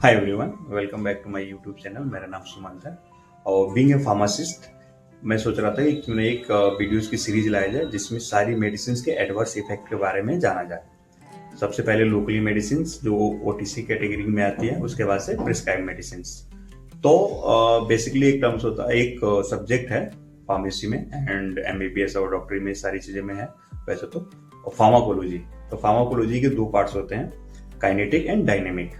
Hi everyone, welcome back to my YouTube channel. मेरा नाम सुमंत है और बीइंग ए फार्मासिस्ट मैं सोच रहा था कि क्यों ना एक वीडियोस की सीरीज लाया जाए जिसमें सारी मेडिसिन के एडवर्स इफेक्ट के बारे में जाना जाए। सबसे पहले लोकली मेडिसिन जो ओटीसी कैटेगरी में आती है, उसके बाद से प्रिस्क्राइब मेडिसिन। तो बेसिकली एक टर्म्स होता है, एक सब्जेक्ट है फार्मेसी में एंड एमबीबीएस और डॉक्टरी में सारी चीजें में है वैसे तो। और फार्माकोलॉजी, तो फार्माकोलॉजी के दो पार्ट्स होते हैं, काइनेटिक एंड डायनेमिक।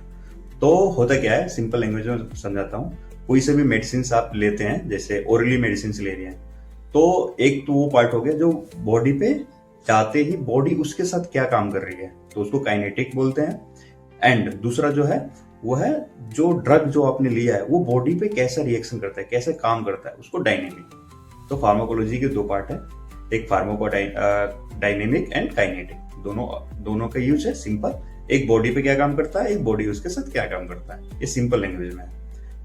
तो होता क्या है, सिंपल लैंग्वेज में समझाता हूँ। कोई से भी मेडिसिन आप लेते हैं, जैसे ओरली मेडिसिन ले रही हैं, तो एक तो वो पार्ट हो गया जो बॉडी पे जाते ही बॉडी उसके साथ क्या काम कर रही है, तो उसको काइनेटिक बोलते हैं। एंड दूसरा जो है वो है जो ड्रग जो आपने लिया है वो बॉडी पे कैसा रिएक्शन करता है, कैसे काम करता है, उसको डायनेमिक। तो फार्माकोलॉजी के दो पार्ट है, एक फार्माको डायनेमिक एंड काइनेटिक। दोनों का यूज है सिंपल। एक बॉडी पे क्या काम करता है, एक बॉडी उसके साथ क्या काम करता है, ये सिंपल लैंग्वेज में है।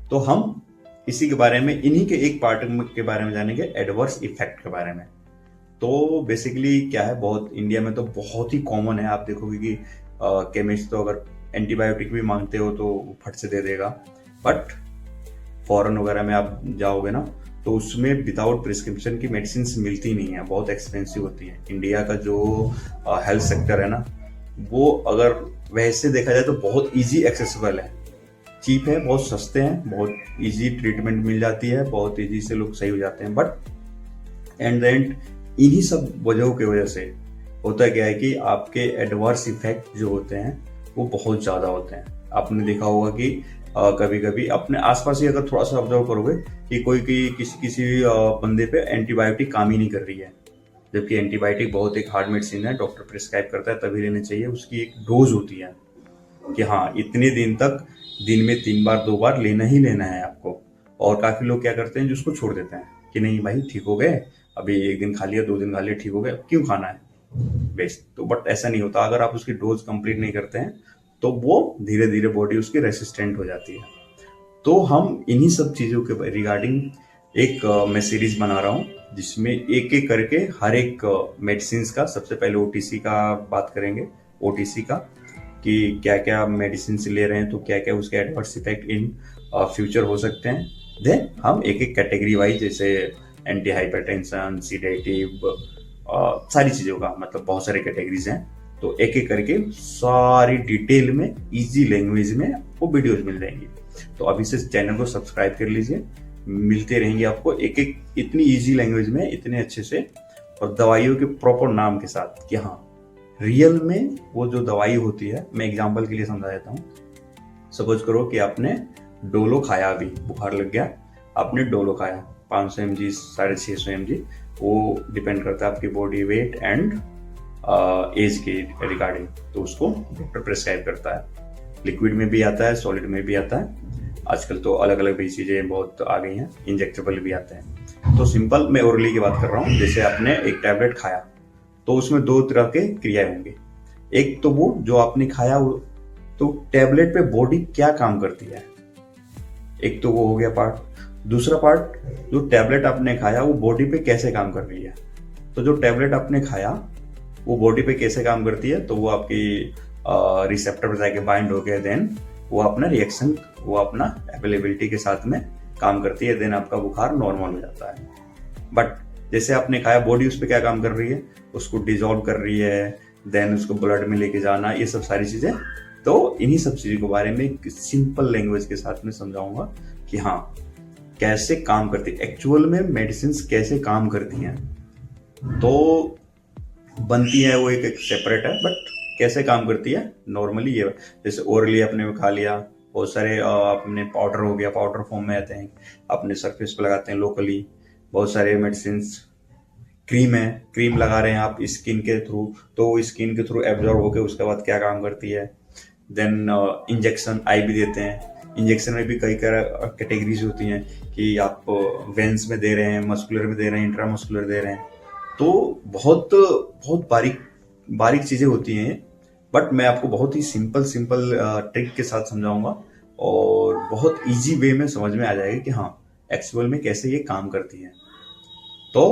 तो हम इसी के बारे में, इन्हीं के एक पार्ट के बारे में जानेंगे, एडवर्स इफेक्ट के बारे में। तो बेसिकली क्या है, बहुत इंडिया में तो बहुत ही कॉमन है। आप देखोगे कि केमिस्ट तो अगर एंटीबायोटिक भी मांगते हो तो फट से दे देगा, बट फॉरेन वगैरह में आप जाओगे ना तो उसमें विदाउट प्रिस्क्रिप्शन की मेडिसिन मिलती नहीं है, बहुत एक्सपेंसिव होती है। इंडिया का जो हेल्थ सेक्टर है ना, वो अगर वैसे देखा जाए तो बहुत इजी एक्सेसिबल है, चीप है, बहुत सस्ते हैं, बहुत इजी ट्रीटमेंट मिल जाती है, बहुत इजी से लोग सही हो जाते हैं। बट एंड द एंड इन्हीं सब वजहों की वजह से होता क्या है कि आपके एडवर्स इफेक्ट जो होते हैं वो बहुत ज्यादा होते हैं। आपने देखा होगा कि कभी कभी अपने आसपास ही अगर थोड़ा सा ऑब्जर्व करोगे कि कोई किसी किसी बंदे पे एंटीबायोटिक काम ही नहीं कर रही है, जबकि एंटीबायोटिक बहुत एक हार्ड मेडिसिन है, डॉक्टर प्रिस्क्राइब करता है तभी लेने चाहिए। उसकी एक डोज होती है कि हाँ इतने दिन तक दिन में 3 बार 2 बार लेना ही लेना है आपको। और काफी लोग क्या करते हैं, जिसको छोड़ देते हैं कि नहीं भाई ठीक हो गए, अभी 1 दिन खा लिया 2 दिन खा लिया ठीक हो गए, क्यों खाना है बेस्ट। तो बट ऐसा नहीं होता, अगर आप उसकी डोज कंप्लीट नहीं करते हैं तो वो धीरे धीरे बॉडी उसकी रेसिस्टेंट हो जाती है। तो हम इन्हीं सब चीजों के रिगार्डिंग एक मैं सीरीज बना रहा हूँ, जिसमें एक एक करके हर एक मेडिसिन का, सबसे पहले ओटीसी का बात करेंगे, ओटीसी का कि क्या क्या मेडिसिन ले रहे हैं तो क्या क्या उसके एडवर्स इफेक्ट इन फ्यूचर हो सकते हैं। देन हम एक एक कैटेगरी वाइज, जैसे एंटी हाइपरटेंशन, सीडेटिव, सारी चीजों का, मतलब बहुत सारे कैटेगरीज हैं। तो एक एक करके सारी डिटेल में इजी लैंग्वेज में वो वीडियोज मिल जाएंगी। तो अभी से चैनल को सब्सक्राइब कर लीजिए, मिलते रहेंगे आपको एक एक इतनी इजी लैंग्वेज में, इतने अच्छे से, और दवाइयों के प्रॉपर नाम के साथ कि हाँ रियल में वो जो दवाई होती है। मैं एग्जांपल के लिए समझा देता हूँ। सपोज करो कि आपने डोलो खाया, अभी बुखार लग गया, आपने डोलो खाया 500 mg 650 mg, वो डिपेंड करता है आपकी बॉडी वेट एंड एज के रिगार्डिंग। तो उसको डॉक्टर प्रिस्क्राइब करता है, लिक्विड में भी आता है, सॉलिड में भी आता है, आजकल तो अलग अलग भी चीजें बहुत आ गई हैं, इंजेक्टेबल भी आते हैं। तो सिंपल मैं ओरली की बात कर रहा हूँ। जैसे आपने एक टैबलेट खाया तो उसमें 2 तरह के क्रियाएं होंगे। एक तो वो जो आपने खाया, तो टैबलेट पे बॉडी क्या काम करती है, एक तो वो हो गया पार्ट। दूसरा पार्ट, जो टैबलेट आपने खाया वो बॉडी पे कैसे काम कर रही है। तो जो टैबलेट आपने खाया वो बॉडी पे कैसे काम करती है, तो वो आपकी रिसेप्टर पर जाके बाइंड हो गया, देन वो अपना रिएक्शन, वो अपना अवेलेबिलिटी के साथ में काम करती है, देन आपका बुखार नॉर्मल हो जाता है। बट जैसे आपने खाया, बॉडी उस पर क्या काम कर रही है, उसको डिजोल्व कर रही है, देन उसको ब्लड में लेके जाना, ये सब सारी चीजें। तो इन्हीं सब चीजों के बारे में सिंपल लैंग्वेज के साथ में समझाऊंगा कि हाँ कैसे काम करती है, एक्चुअल में मेडिसिन कैसे काम करती हैं। तो बनती है वो एक सेपरेट है, बट कैसे काम करती है नॉर्मली ये, जैसे ओरली अपने खा लिया, बहुत सारे अपने पाउडर हो गया, पाउडर फॉर्म में आते हैं, अपने सरफेस पे लगाते हैं लोकली। बहुत सारे मेडिसिन, क्रीम है, क्रीम लगा रहे हैं आप स्किन के थ्रू, तो स्किन के थ्रू एब्जॉर्ब होकर उसके बाद क्या काम करती है। देन इंजेक्शन आई भी देते हैं, इंजेक्शन में भी कई कैटेगरीज होती हैं कि आप वेंस में दे रहे हैं, मस्कुलर में दे रहे हैं, इंट्रामस्कुलर दे रहे हैं। तो बहुत बहुत बारीक बारीक चीजें होती हैं, बट मैं आपको बहुत ही सिंपल ट्रिक के साथ समझाऊंगा और बहुत इजी वे में समझ में आ जाएगा कि हाँ एक्चुअल में कैसे ये काम करती है। तो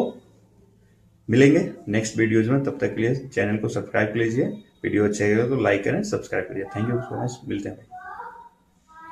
मिलेंगे नेक्स्ट वीडियोज में, तब तक के लिए चैनल को सब्सक्राइब कर लीजिए, वीडियो अच्छा लगे तो लाइक करें, सब्सक्राइब करिए। थैंक यू सो मच, मिलते हैं।